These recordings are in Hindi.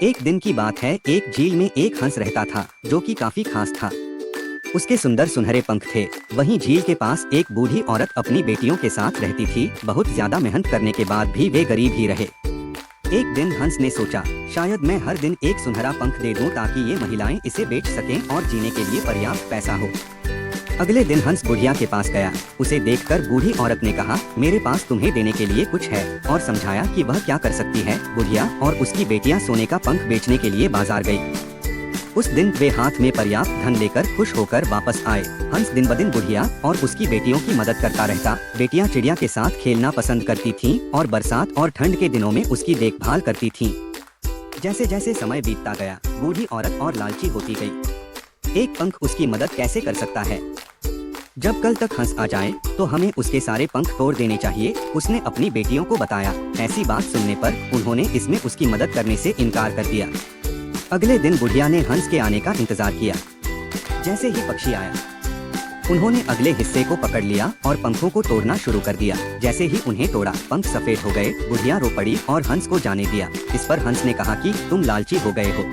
एक दिन की बात है, एक झील में एक हंस रहता था जो कि काफी खास था। उसके सुंदर सुनहरे पंख थे। वहीं झील के पास एक बूढ़ी औरत अपनी बेटियों के साथ रहती थी। बहुत ज्यादा मेहनत करने के बाद भी वे गरीब ही रहे। एक दिन हंस ने सोचा, शायद मैं हर दिन एक सुनहरा पंख दे दूं ताकि ये महिलाएं इसे बेच सकें और जीने के लिए पर्याप्त पैसा हो। अगले दिन हंस बुढ़िया के पास गया। उसे देखकर बूढ़ी औरत ने कहा, मेरे पास तुम्हें देने के लिए कुछ है, और समझाया कि वह क्या कर सकती है। बुढ़िया और उसकी बेटियां सोने का पंख बेचने के लिए बाजार गई। उस दिन वे हाथ में पर्याप्त धन लेकर खुश होकर वापस आए। हंस दिन ब दिन बुढ़िया और उसकी बेटियों की मदद करता रहता। बेटियां चिड़िया के साथ खेलना पसंद करती थीं और बरसात और ठंड के दिनों में उसकी देखभाल करती थीं। जैसे जैसे समय बीतता गया, बूढ़ी औरत और लालची होती गई। एक पंख उसकी मदद कैसे कर सकता है? जब कल तक हंस आ जाए तो हमें उसके सारे पंख तोड़ देने चाहिए, उसने अपनी बेटियों को बताया। ऐसी बात सुनने पर उन्होंने इसमें उसकी मदद करने से इनकार कर दिया। अगले दिन बुढ़िया ने हंस के आने का इंतजार किया। जैसे ही पक्षी आया, उन्होंने अगले हिस्से को पकड़ लिया और पंखों को तोड़ना शुरू कर दिया। जैसे ही उन्हें तोड़ा, पंख सफेद हो गए। बुढ़िया रो पड़ी और हंस को जाने दिया। इस पर हंस ने कहा कि तुम लालची हो गए हो।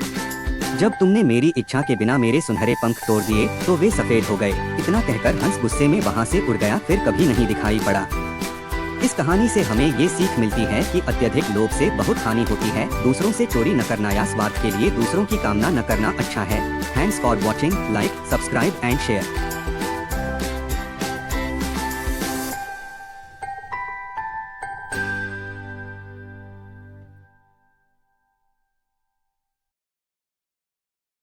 जब तुमने मेरी इच्छा के बिना मेरे सुनहरे पंख तोड़ दिए तो वे सफेद हो गए। इतना कहकर हंस गुस्से में वहाँ से उड़ गया, फिर कभी नहीं दिखाई पड़ा। इस कहानी से हमें ये सीख मिलती है कि अत्यधिक लोभ से बहुत हानि होती है। दूसरों से चोरी न करना या स्वार्थ के लिए दूसरों की कामना न करना अच्छा है। Thanks for watching, like, subscribe and share.